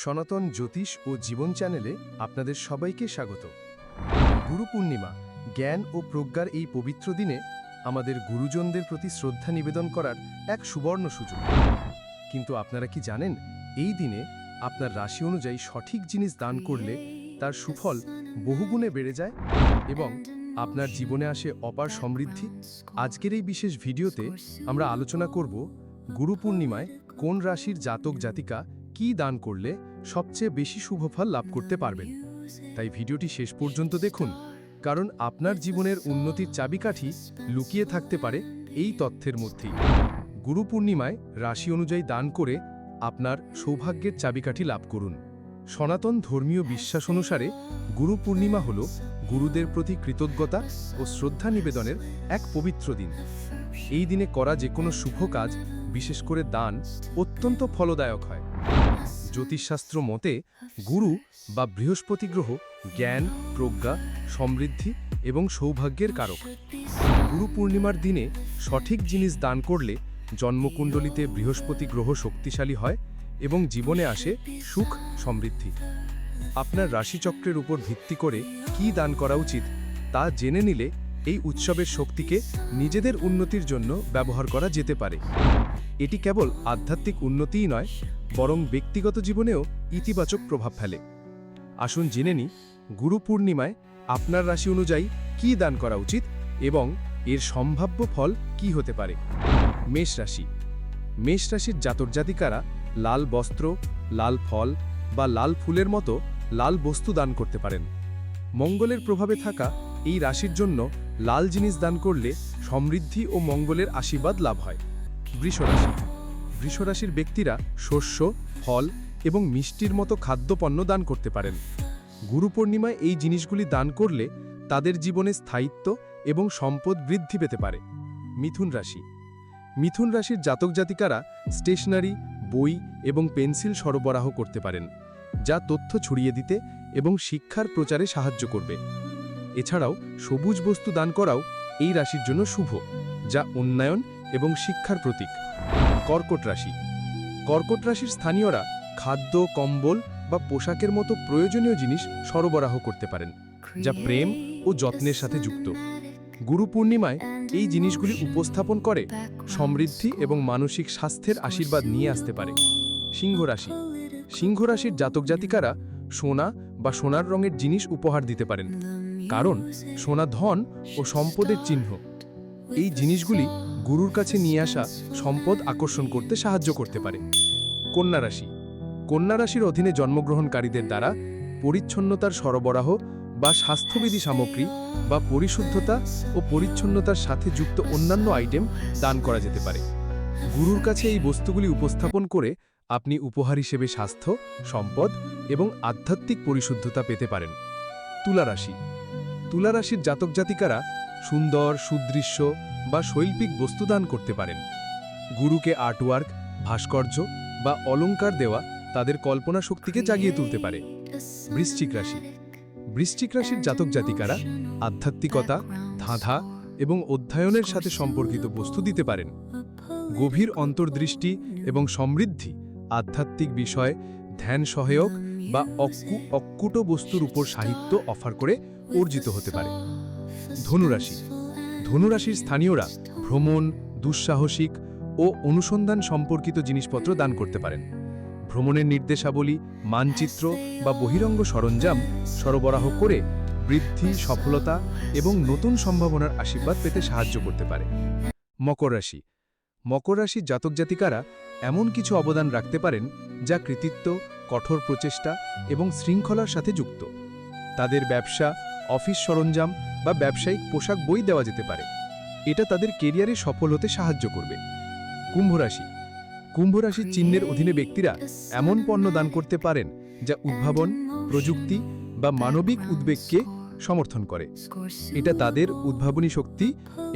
সনাতন জ্যোতিষ ও জীবন চ্যানেলে আপনাদের সবাইকে স্বাগত। গুরু পূর্ণিমা, জ্ঞান ও প্রজ্ঞার এই পবিত্র দিনে আমাদের গুরুজনদের প্রতি শ্রদ্ধা নিবেদন করার এক সুবর্ণ সুযোগ। কিন্তু আপনারা কি জানেন, এই দিনে আপনার রাশি অনুযায়ী সঠিক জিনিস দান করলে তার সুফল বহুগুণে বেড়ে যায় এবং আপনার জীবনে আসে অপার সমৃদ্ধি। আজকের এই বিশেষ ভিডিওতে আমরা আলোচনা করব গুরু পূর্ণিমায় কোন রাশির জাতক জাতিকা কি দান করলে সবচেয়ে বেশি শুভফল লাভ করতে পারবেন। তাই ভিডিওটি শেষ পর্যন্ত দেখুন, কারণ আপনার জীবনের উন্নতির চাবিকাঠি লুকিয়ে থাকতে পারে এই তথ্যের মধ্যেই। গুরু পূর্ণিমায় রাশি অনুযায়ী দান করে আপনার সৌভাগ্যের চাবিকাঠি লাভ করুন। সনাতন ধর্মীয় বিশ্বাস অনুসারে গুরু পূর্ণিমা হল গুরুদের প্রতি কৃতজ্ঞতা ও শ্রদ্ধা নিবেদনের এক পবিত্র দিন। এই দিনে করা যে কোনো শুভ কাজ, বিশেষ করে দান, অত্যন্ত ফলদায়ক হয়। জ্যোতিষশাস্ত্র মতে গুরু বা বৃহস্পতি গ্রহ জ্ঞান, প্রজ্ঞা, সমৃদ্ধি এবং সৌভাগ্যের কারক। গুরু পূর্ণিমার দিনে সঠিক জিনিস দান করলে জন্মকুণ্ডলিতে বৃহস্পতি গ্রহ শক্তিশালী হয় এবং জীবনে আসে সুখ সমৃদ্ধি। আপনার রাশিচক্রের উপর ভিত্তি করে কি দান করা উচিত তা জেনে নিলে এই উৎসবের শক্তিকে নিজেদের উন্নতির জন্য ব্যবহার করা যেতে পারে। এটি কেবল আধ্যাত্মিক উন্নতিই নয়, বরং ব্যক্তিগত জীবনেও ইতিবাচক প্রভাব ফেলে। আসুন জেনে নিই গুরু পূর্ণিমায় আপনার রাশি অনুযায়ী কি দান করা উচিত এবং এর সম্ভাব্য ফল কি হতে পারে। মেষ রাশি। মেষ রাশির জাতক জাতিকারা লাল বস্ত্র, লাল ফল বা লাল ফুলের মতো লাল বস্তু দান করতে পারেন। মঙ্গলের প্রভাবে থাকা এই রাশির জন্য লাল জিনিস দান করলে সমৃদ্ধি ও মঙ্গলের আশীর্বাদ লাভ হয়। বৃষ রাশি। বৃষ রাশির ব্যক্তিরা শস্য, ফল এবং মিষ্টির মতো খাদ্যপণ্য দান করতে পারেন। গুরু পূর্ণিমায় এই জিনিসগুলি দান করলে তাদের জীবনে স্থায়িত্ব এবং সম্পদ বৃদ্ধি পেতে পারে। মিথুন রাশি। মিথুন রাশির জাতক জাতিকারা স্টেশনারি, বই এবং পেন্সিল সরবরাহ করতে পারেন, যা তথ্য ছড়িয়ে দিতে এবং শিক্ষার প্রচারে সাহায্য করবে। এছাড়াও সবুজ বস্তু দান করাও এই রাশির জন্য শুভ, যা উন্নয়ন এবং শিক্ষার প্রতীক। কর্কট রাশি। কর্কট রাশির স্থানীয়রা খাদ্য, কম্বল বা পোশাকের মতো প্রয়োজনীয় জিনিস সরবরাহ করতে পারেন, যা প্রেম ও যত্নের সাথে যুক্ত। গুরু পূর্ণিমায় এই জিনিসগুলি উপস্থাপন করে সমৃদ্ধি এবং মানসিক স্বাস্থ্যের আশীর্বাদ নিয়ে আসতে পারে। সিংহ রাশি। সিংহ রাশির জাতক জাতিকারা সোনা বা সোনার রঙের জিনিস উপহার দিতে পারেন, কারণ সোনা ধন ও সম্পদের চিহ্ন। এই জিনিসগুলি গুরুর কাছে নিয়ে আসা সম্পদ আকর্ষণ করতে সাহায্য করতে পারে। কন্যা রাশি। কন্যা রাশির অধীনে জন্মগ্রহণকারীদের দ্বারা পরিচ্ছন্নতার সরবরাহ বা স্বাস্থ্যবিধি সামগ্রী বা পরিশুদ্ধতা ও পরিচ্ছন্নতার সাথে যুক্ত অন্যান্য আইটেম দান করা যেতে পারে। গুরুর কাছে এই বস্তুগুলি উপস্থাপন করে আপনি উপহার হিসেবে স্বাস্থ্য, সম্পদ এবং আধ্যাত্মিক পরিশুদ্ধতা পেতে পারেন। তুলা রাশি। তুলা রাশির জাতক জাতিকারা সুন্দর, সুদৃশ্য বা শৈল্পিক বস্তু দান করতে পারেন। গুরুকে আর্টওয়ার্ক, ভাস্কর্য বা অলংকার দেওয়া তাদের কল্পনা শক্তিকে জাগিয়ে তুলতে পারে। বৃশ্চিক রাশি। বৃশ্চিক রাশির জাতক জাতিকারা আধ্যাত্মিকতা, ধাঁধা এবং অধ্যয়নের সাথে সম্পর্কিত বস্তু দিতে পারেন। গভীর অন্তর্দৃষ্টি এবং সমৃদ্ধি আধ্যাত্মিক বিষয়, ধ্যান সহায়ক বা অকুট বস্তুর উপর সাহিত্য অফার করে অর্জিত হতে পারে। ধনুরাশি। ধনুরাশির স্থানীয়রা ভ্রমণ, দুঃসাহসিক ও অনুসন্ধান সম্পর্কিত জিনিসপত্র দান করতে পারেন। ভ্রমণের নির্দেশাবলী, মানচিত্র বা বহিরঙ্গ সরঞ্জাম সরবরাহ করে বৃদ্ধি, সফলতা এবং নতুন সম্ভাবনার আশীর্বাদ পেতে সাহায্য করতে পারে। মকর রাশি। মকর রাশির জাতক জাতিকারা এমন কিছু অবদান রাখতে পারেন যা কৃতিত্ব, কঠোর প্রচেষ্টা এবং শৃঙ্খলার সাথে যুক্ত। তাদের ব্যবসা, অফিস সরঞ্জাম বা ব্যবসায়িক পোশাক বই দেওয়া যেতে পারে। এটা তাদের কেরিয়ারে সফল হতে সাহায্য করবে। কুম্ভ রাশি। কুম্ভ রাশির চিহ্নের অধীনে ব্যক্তিরা এমন পণ্য দান করতে পারেন যা উদ্ভাবন, প্রযুক্তি বা মানবিক উদ্বেগকে সমর্থন করে। এটা তাদের উদ্ভাবনী শক্তি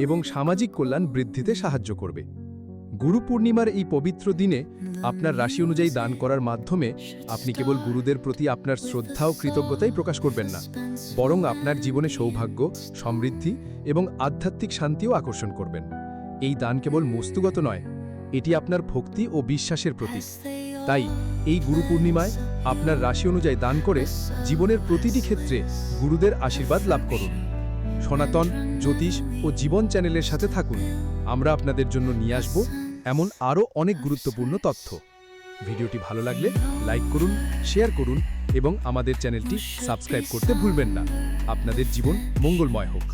এবং সামাজিক কল্যাণ বৃদ্ধিতে সাহায্য করবে। গুরু পূর্ণিমার এই পবিত্র দিনে আপনার রাশি অনুযায়ী দান করার মাধ্যমে আপনি কেবল গুরুদের প্রতি আপনার শ্রদ্ধা ও কৃতজ্ঞতাই প্রকাশ করবেন না, বরং আপনার জীবনে সৌভাগ্য, সমৃদ্ধি এবং আধ্যাত্মিক শান্তিও আকর্ষণ করবেন। এই দান কেবল বস্তুগত নয়, এটি আপনার ভক্তি ও বিশ্বাসের প্রতীক। তাই এই গুরু পূর্ণিমায় আপনার রাশি অনুযায়ী দান করে জীবনের প্রতিটি ক্ষেত্রে গুরুদের আশীর্বাদ লাভ করুন। সনাতন, জ্যোতিষ ও জীবন চ্যানেলের সাথে থাকুন। আমরা আপনাদের জন্য নিয়ে আসব এমন আরও অনেক গুরুত্বপূর্ণ তথ্য। ভিডিওটি ভালো লাগলে লাইক করুন, শেয়ার করুন এবং আমাদের চ্যানেলটি সাবস্ক্রাইব করতে ভুলবেন না। আপনাদের জীবন মঙ্গলময় হোক।